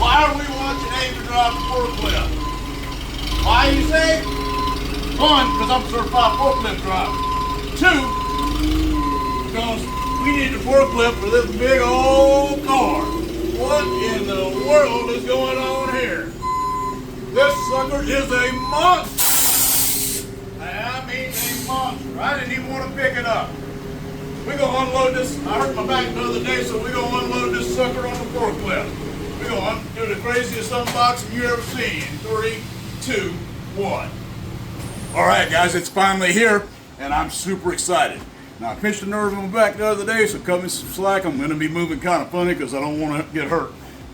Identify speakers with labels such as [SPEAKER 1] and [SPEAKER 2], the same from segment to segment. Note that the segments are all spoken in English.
[SPEAKER 1] Why are we watching Andrew drive the forklift? Why, you say? One, because I'm a certified forklift driver. Two, because we need the forklift for this big old car. What in the world is going on here? This sucker is a monster. I mean a monster. I didn't even want to pick it up. We're going to unload this. I hurt my back the other day, so we're going to unload this sucker on the forklift. We're going to do the craziest unboxing you ever seen. 3, 2, 1. All right, guys, it's finally here, and I'm super excited. Now, I pinched a nerve in my back the other day, so cut me some slack. I'm going to be moving kind of funny because I don't want to get hurt.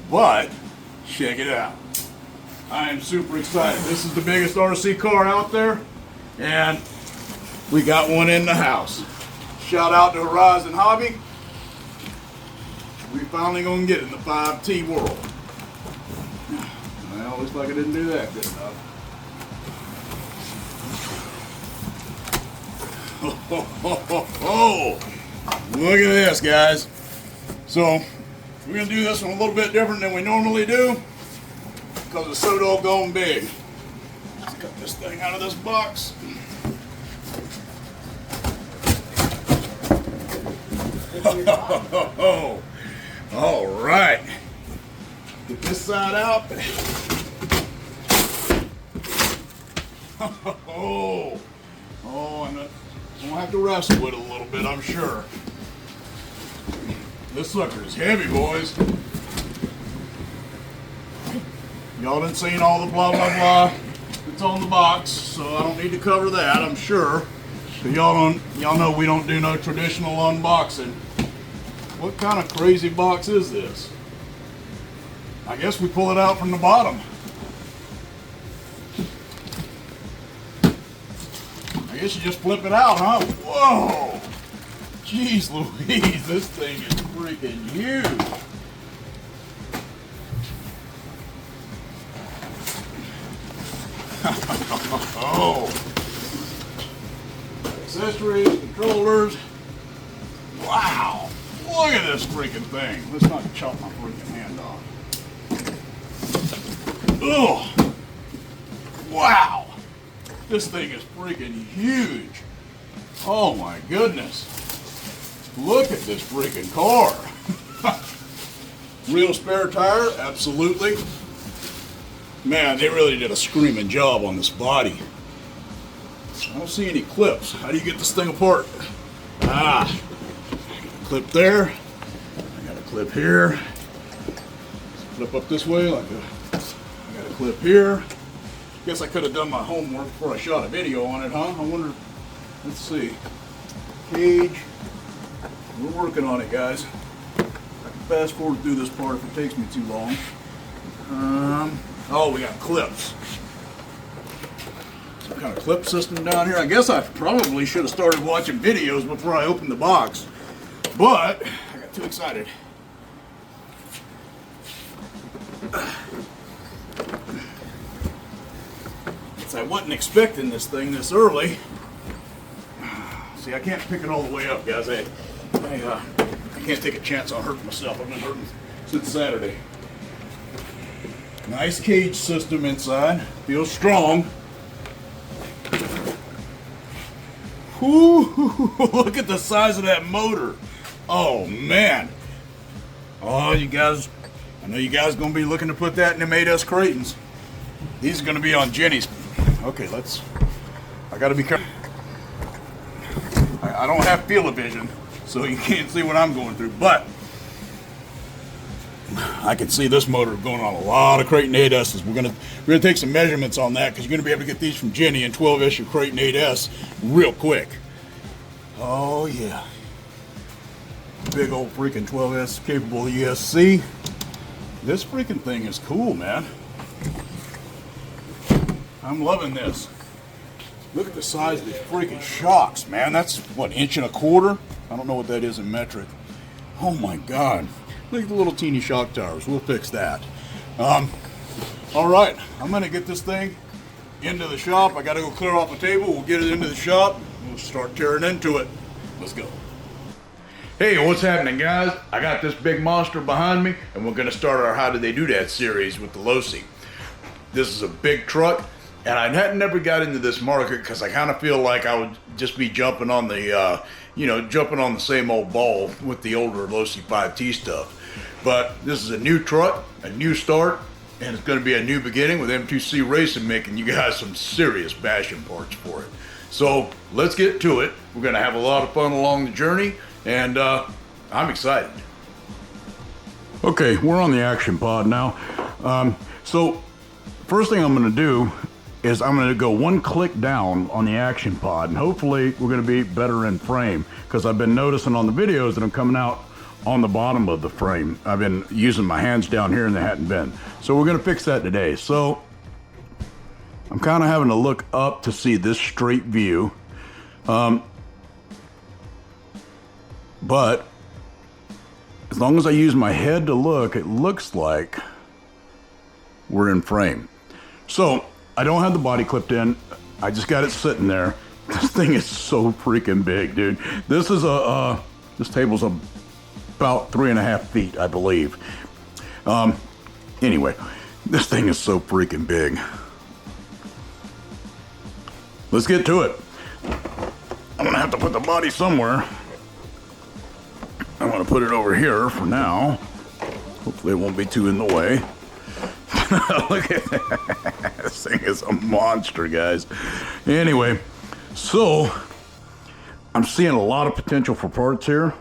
[SPEAKER 1] But, check it out. I am super excited. This is the biggest RC car out there, and we got one in the house. Shout out to Horizon Hobby. We finally going to get in the 5T world. Well, looks like I didn't do that good enough. Oh, look at this, guys. So we're gonna do this one a little bit different than we normally do because it's so doggone big. Let's cut this thing out of this box. All right, get this side out. And I'm gonna have to wrestle with it a little bit, I'm sure. This sucker is heavy, boys. Y'all done seen all the blah blah blah that's on the box, so I don't need to cover that, I'm sure. But y'all know we don't do no traditional unboxing. What kind of crazy box is this? I guess we pull it out from the bottom. I guess you just flip it out, huh? Whoa! Jeez Louise, this thing is freaking huge. Oh! Accessories, controllers. Wow! Look at this freaking thing. Let's not chop my freaking hand off. Ugh! Wow! This thing is freaking huge. Oh my goodness. Look at this freaking car. Real spare tire? Absolutely. Man, they really did a screaming job on this body. I don't see any clips. How do you get this thing apart? I got a clip there. I got a clip here. Flip up this way like I got a clip here. Guess I could have done my homework before I shot a video on it, huh? I wonder, let's see. Cage. We're working on it, guys. I can fast forward through this part if it takes me too long. Oh, we got clips. Some kind of clip system down here. I guess I probably should have started watching videos before I opened the box. But I got too excited. I wasn't expecting this thing this early. See, I can't pick it all the way up, guys. I can't take a chance on hurting myself. I've been hurting since Saturday. Nice cage system inside. Feels strong. Whoo, look at the size of that motor. Oh, man. Oh, you guys, I know you guys are going to be looking to put that in them 8S Creightons. These are going to be on Jenny's. Okay, I gotta be careful. I don't have field of vision, so you can't see what I'm going through, but I can see this motor going on a lot of Creighton 8S's. We're gonna take some measurements on that because you're gonna be able to get these from Jenny and 12 issue Creighton 8S real quick. Oh yeah. Big old freaking 12S capable ESC. This freaking thing is cool, man. I'm loving this. Look at the size of these freaking shocks, man. That's what, 1.25 inches? I don't know what that is in metric. Oh my God. Look at the little teeny shock towers. We'll fix that. All right, I'm gonna get this thing into the shop. I gotta go clear off the table. We'll get it into the shop. We'll start tearing into it. Let's go.
[SPEAKER 2] Hey, what's happening, guys? I got this big monster behind me, and we're gonna start our How Did They Do That series with the Losi. This is a big truck, and I had never got into this market because I kind of feel like I would just be jumping on the, jumping on the same old ball with the older Losi 5T stuff. But this is a new truck, a new start, and it's gonna be a new beginning with M2C Racing making you guys some serious bashing parts for it. So let's get to it. We're gonna have a lot of fun along the journey. And I'm excited. Okay, we're on the action pod now. So first thing I'm gonna do is I'm gonna go one click down on the action pod, and hopefully we're gonna be better in frame, because I've been noticing on the videos that I'm coming out on the bottom of the frame. I've been using my hands down here and they hadn't been. So we're gonna fix that today. So I'm kind of having to look up to see this straight view. But as long as I use my head to look, it looks like we're in frame. So I don't have the body clipped in. I just got it sitting there. This thing is so freaking big, dude. This is this table's about 3.5 feet, I believe. Anyway, this thing is so freaking big. Let's get to it. I'm gonna have to put the body somewhere. I'm going to put it over here for now. Hopefully it won't be too in the way. Look at that. This thing is a monster, guys. Anyway, so I'm seeing a lot of potential for parts here.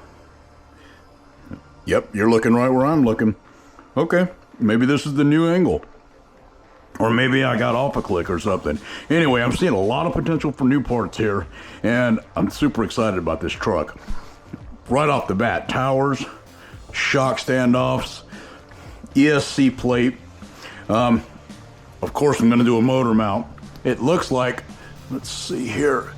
[SPEAKER 2] Yep, you're looking right where I'm looking. Okay, maybe this is the new angle. Or maybe I got off a click or something. Anyway, I'm seeing a lot of potential for new parts here, and I'm super excited about this truck. Right off the bat, towers, shock standoffs, ESC plate. Of course, I'm going to do a motor mount. It looks like, let's see here.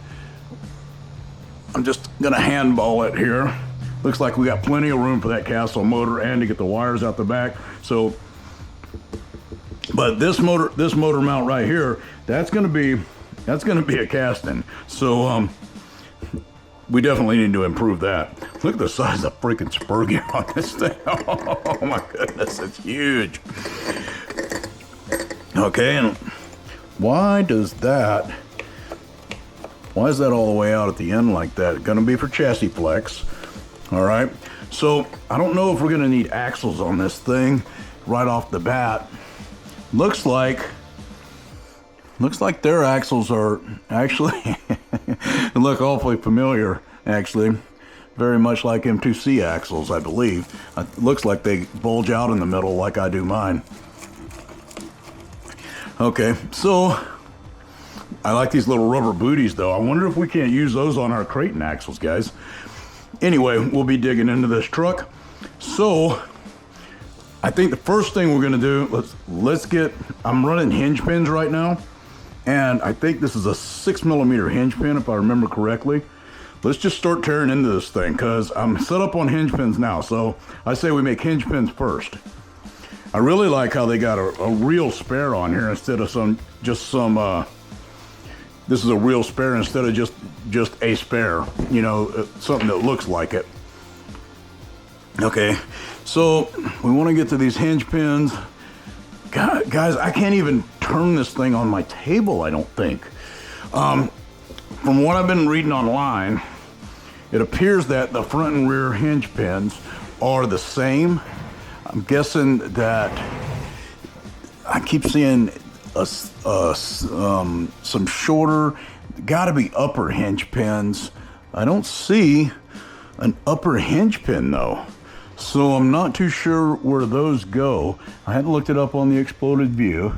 [SPEAKER 2] I'm just going to handball it here. Looks like we got plenty of room for that castle motor and to get the wires out the back. So, but this motor mount right here, that's going to be a casting. So, we definitely need to improve that. Look at the size of freaking spur gear on this thing. Oh my goodness, it's huge. Okay, and why is that all the way out at the end like that? It's gonna be for chassis flex. All right, so I don't know if we're gonna need axles on this thing right off the bat. Looks like their axles are actually look awfully familiar, actually. Very much like M2C axles, I believe. It looks like they bulge out in the middle like I do mine. Okay, so I like these little rubber booties though. I wonder if we can't use those on our Creighton axles, guys. Anyway, we'll be digging into this truck. So I think the first thing we're gonna do, I'm running hinge pins right now. And I think this is a 6mm hinge pin, if I remember correctly. Let's just start tearing into this thing, because I'm set up on hinge pins now. So I say we make hinge pins first. I really like how they got a real spare on here instead of this is a real spare instead of just a spare, something that looks like it. Okay, so we want to get to these hinge pins. God, guys, I can't even turn this thing on my table, I don't think. From what I've been reading online, it appears that the front and rear hinge pins are the same. I'm guessing that I keep seeing some shorter, gotta be upper hinge pins. I don't see an upper hinge pin though. So I'm not too sure where those go. I hadn't looked it up on the exploded view.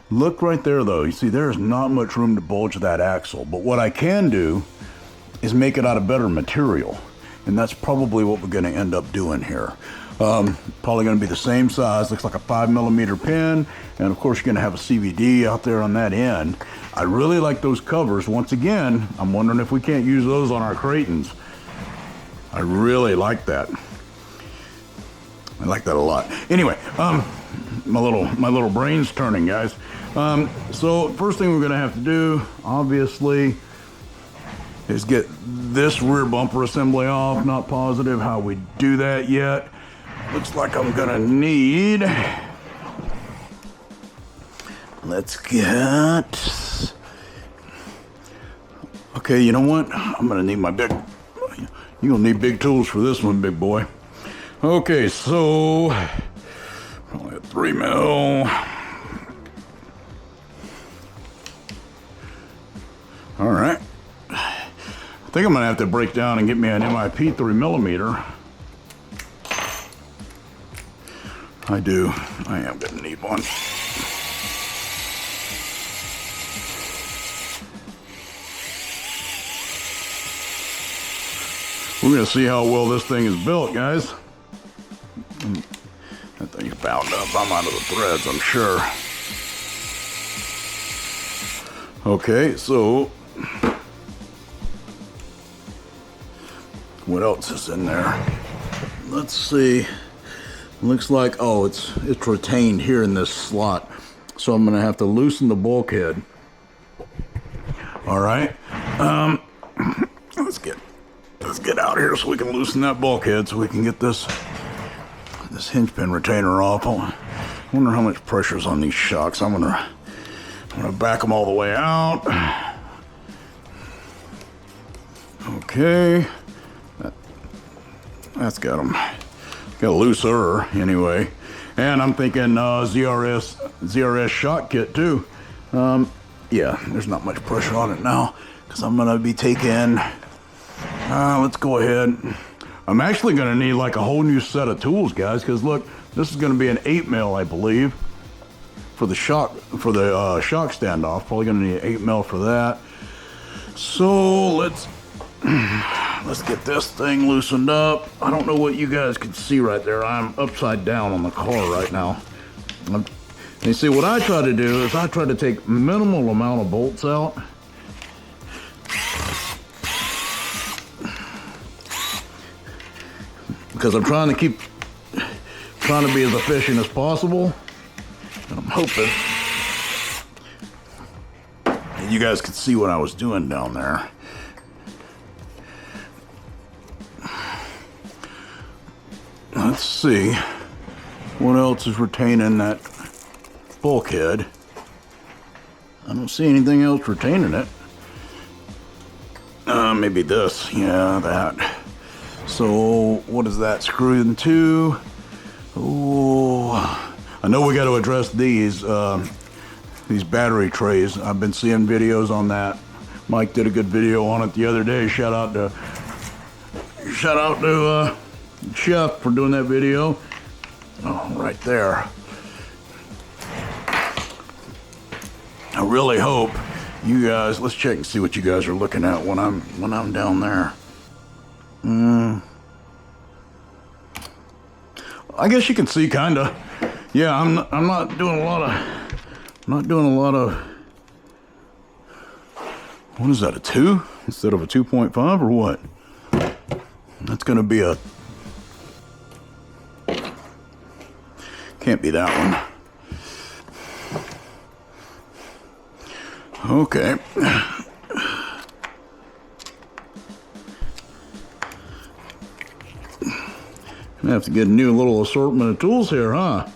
[SPEAKER 2] Look right there though. You see there's not much room to bulge that axle. But what I can do is make it out of better material. And that's probably what we're gonna end up doing here. Probably gonna be the same size, looks like a 5mm pin. And of course you're gonna have a CVD out there on that end. I really like those covers. Once again, I'm wondering if we can't use those on our Creightons. I really like that. I like that a lot. Anyway, my little brain's turning, guys. So first thing we're gonna have to do, obviously, is get this rear bumper assembly off. Not positive how we do that yet. Looks like I'm gonna need, let's get, okay, you know what? I'm gonna need my big, you're gonna need big tools for this one, big boy. Okay, so, probably a 3 mil. All right. I think I'm gonna have to break down and get me an MIP 3mm. I do. I am gonna need one. We're gonna see how well this thing is built, guys. That thing's bound up. I'm out of the threads, I'm sure. Okay, so what else is in there? Let's see. Looks like, oh, it's retained here in this slot. So I'm gonna have to loosen the bulkhead. All right. Let's get out here so we can loosen that bulkhead so we can get this hinge pin retainer off. I wonder how much pressure's on these shocks. I'm gonna back them all the way out. Okay. That's got them. Got a looser anyway. And I'm thinking ZRS shock kit too. Yeah, there's not much pressure on it now because I'm gonna be taking, let's go ahead. I'm actually gonna need like a whole new set of tools, guys, because look, this is gonna be an 8mm, I believe, for the shock standoff. Probably gonna need an 8mm for that. So let's get this thing loosened up. I don't know what you guys can see right there. I'm upside down on the car right now. You see, what I try to do is I try to take minimal amount of bolts out. Because I'm trying to be as efficient as possible. And I'm hoping that you guys could see what I was doing down there. Let's see what else is retaining that bulkhead. I don't see anything else retaining it. Maybe this, yeah, that. So what is that screwed into? Oh, I know we got to address these battery trays. I've been seeing videos on that. Mike did a good video on it the other day. Shout out to Chef for doing that video. Oh, right there. I really hope you guys, let's check and see what you guys are looking at when I'm down there. I guess you can see kinda. Yeah, I'm not doing a lot of, what is that, a 2 instead of a 2.5 or what? That's gonna be a, can't be that one. Okay. I have to get a new little assortment of tools here, huh?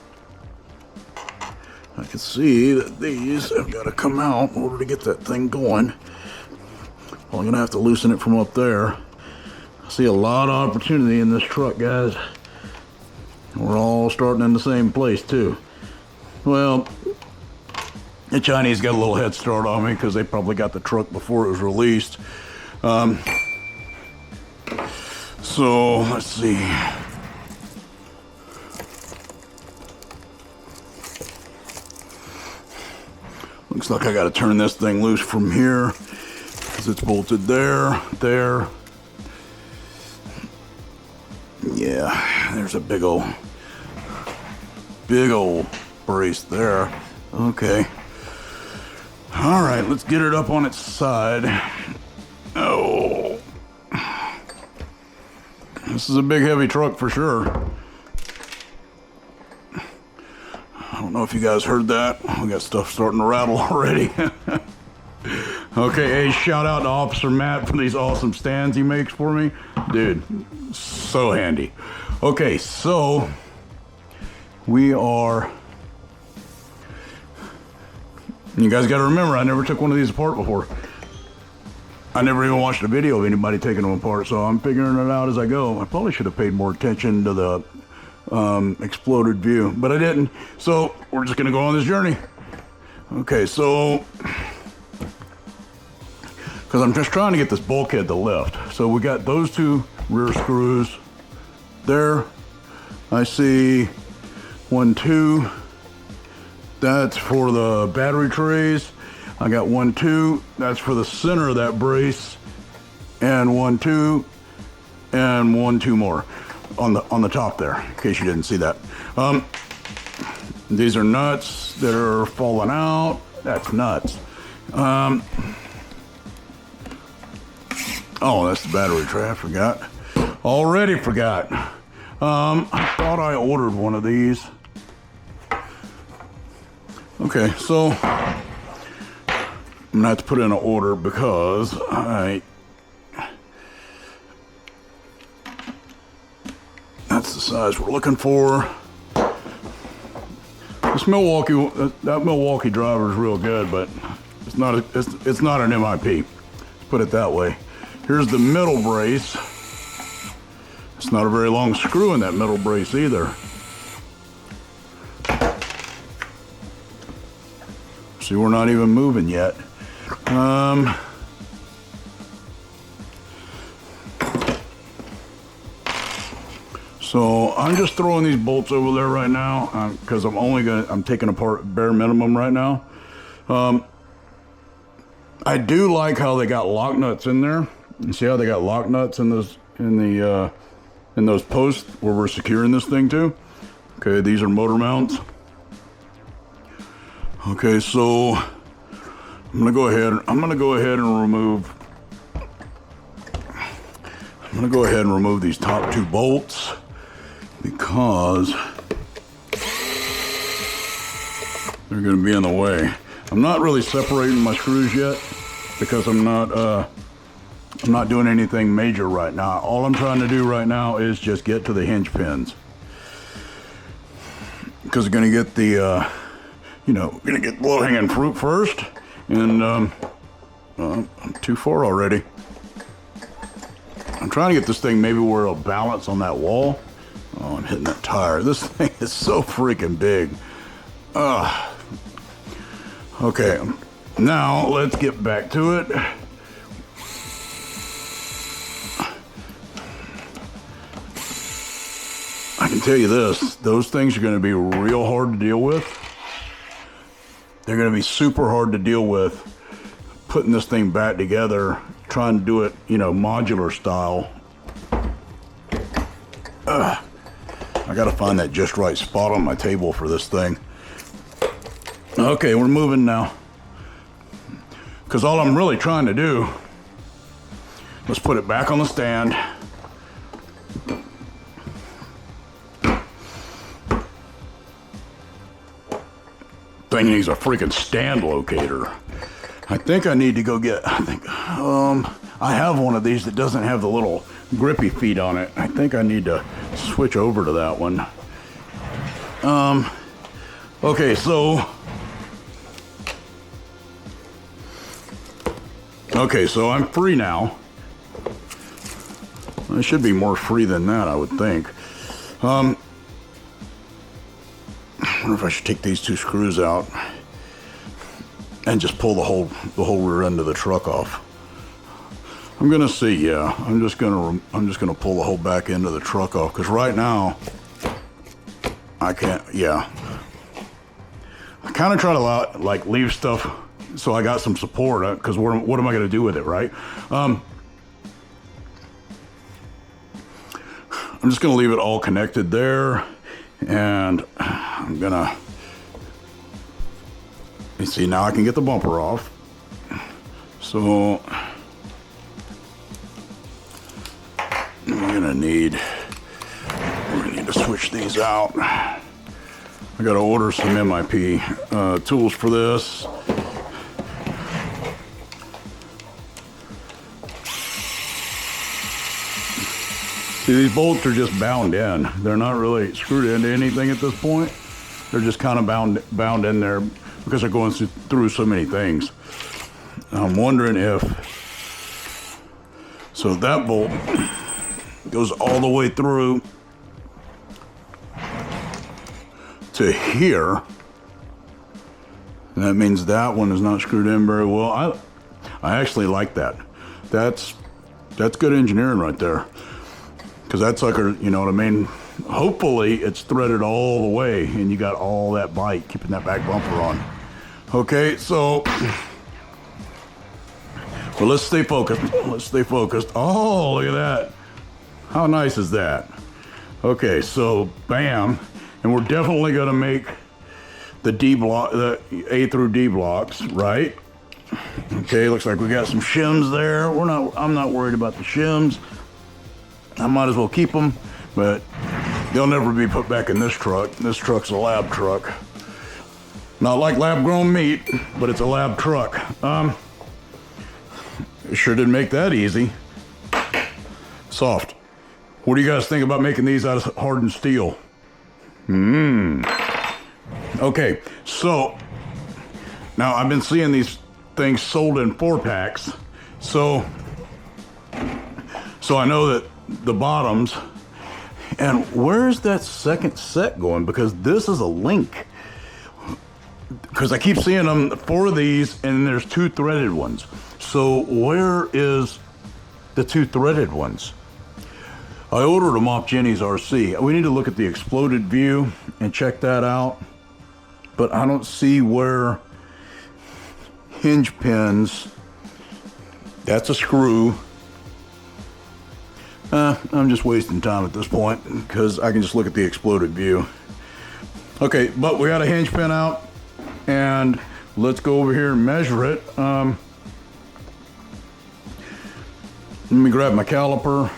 [SPEAKER 2] I can see that these have got to come out in order to get that thing going. Well, I'm gonna have to loosen it from up there. I see a lot of opportunity in this truck, guys. We're all starting in the same place too. Well, the Chinese got a little head start on me because they probably got the truck before it was released. So let's see. Looks like I got to turn this thing loose from here because it's bolted there. Yeah, there's a big old brace there. Okay. All right, let's get it up on its side. Oh. This is a big, heavy truck for sure. I don't know if you guys heard that. We got stuff starting to rattle already. Okay, hey, shout out to Officer Matt for these awesome stands he makes for me. Dude, so handy. Okay, so we are... You guys got to remember, I never took one of these apart before. I never even watched a video of anybody taking them apart, so I'm figuring it out as I go. I probably should have paid more attention to the exploded view, but I didn't. So we're just gonna go on this journey. Okay, so, because I'm just trying to get this bulkhead to lift. So we got those two rear screws there. I see 1, 2. That's for the battery trays. I got 1, 2. That's for the center of that brace, and 1, 2, and 1, 2 more on the top there, in case you didn't see that. These are nuts that are falling out. That's nuts. Oh, that's the battery tray. I forgot. Already forgot. I thought I ordered one of these. Okay, so I'm gonna have to put in an order because that's the size we're looking for. This that Milwaukee driver is real good, but it's not an MIP. Let's put it that way. Here's the middle brace. It's not a very long screw in that middle brace either. See, we're not even moving yet. So I'm just throwing these bolts over there right now because I'm taking apart bare minimum right now. I do like how they got lock nuts in there. You see how they got lock nuts in those posts where we're securing this thing to? Okay, these are motor mounts. Okay, so I'm gonna go ahead and remove these top 2 bolts because they're gonna be in the way. I'm not really separating my screws yet because I'm not doing anything major right now. All I'm trying to do right now is just get to the hinge pins because we're gonna get the gonna get low-hanging fruit first, and I'm too far already. I'm trying to get this thing maybe where it'll balance on that wall. Oh, I'm hitting that tire. This thing is so freaking big. Okay, now let's get back to it. I can tell you this, those things are gonna be real hard to deal with. They're going to be super hard to deal with putting this thing back together, trying to do it, modular style. I got to find that just right spot on my table for this thing. Okay, we're moving now. Because all I'm really trying to do, let's put it back on the stand. Thing needs a freaking stand locator. I think I need to go get, I have one of these that doesn't have the little grippy feet on it. I think I need to switch over to that one. Okay, so I'm free now. I should be more free than that, I would think. I wonder if I should take these 2 screws out and just pull the whole rear end of the truck off. I'm gonna see. Yeah, I'm just gonna pull the whole back end of the truck off because right now I can't. Yeah, I kind of try to leave stuff so I got some support because what am I gonna do with it, right? I'm just gonna leave it all connected there. And I'm gonna, you see, now I can get the bumper off. So we're gonna need to switch these out. I gotta order some MIP tools for this. See, these bolts are just bound in. They're not really screwed into anything at this point. They're just kind of bound in there because they're going through so many things. I'm wondering if, so that bolt goes all the way through to here. And that means that one is not screwed in very well. I actually like that. That's good engineering right there. Because that's like, you know what I mean? Hopefully it's threaded all the way and you got all that bite, keeping that back bumper on. Okay, so, well, let's stay focused. Let's stay focused. Oh, look at that. How nice is that? Okay, so bam. And we're definitely gonna make the D block, the A through D blocks, right? Okay, looks like we got some shims there. I'm not worried about the shims. I might as well keep them, but they'll never be put back in this truck. This truck's a lab truck. Not like lab grown meat, but it's a lab truck. It sure didn't make that easy. Soft. What do you guys think about making these out of hardened steel? Okay, so now I've been seeing these things sold in 4-packs. So I know that the bottoms, and where's that second set going? Because this is a link. Because I keep seeing them, 4 of these, and there's 2 threaded ones. So where is the 2 threaded ones? I ordered them off Jenny's RC. We need to look at the exploded view and check that out. But I don't see where hinge pins, that's a screw. I'm just wasting time at this point because I can just look at the exploded view. Okay, but we got a hinge pin out and let's go over here and measure it. Let me grab my caliper.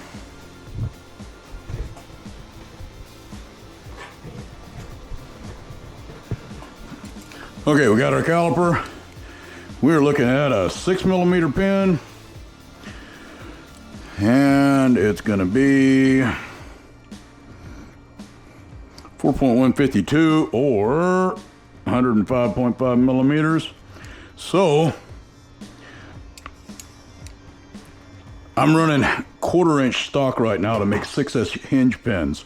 [SPEAKER 2] Okay, we got our caliper. We're looking at a 6mm pin. And it's gonna be 4.152 or 105.5 millimeters. So I'm running 1/4-inch stock right now to make 6S hinge pins.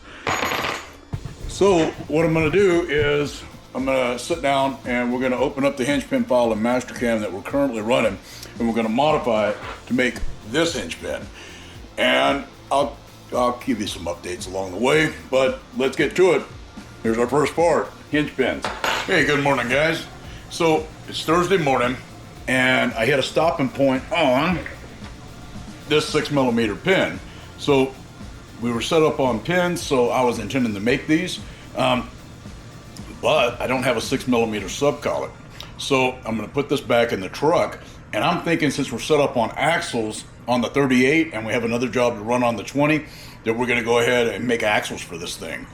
[SPEAKER 2] So what I'm gonna do is I'm gonna sit down and we're gonna open up the hinge pin file in Mastercam that we're currently running, and we're gonna modify it to make this hinge pin. And I'll give you some updates along the way, but let's get to it. Here's our first part, hinge pins. Hey, good morning, guys. So it's Thursday morning, and I hit a stopping point on this 6mm pin. So we were set up on pins, so I was intending to make these, but I don't have a 6mm sub collet. So I'm gonna put this back in the truck, and I'm thinking since we're set up on axles on the 38 and we have another job to run on the 20, that we're gonna go ahead and make axles for this thing.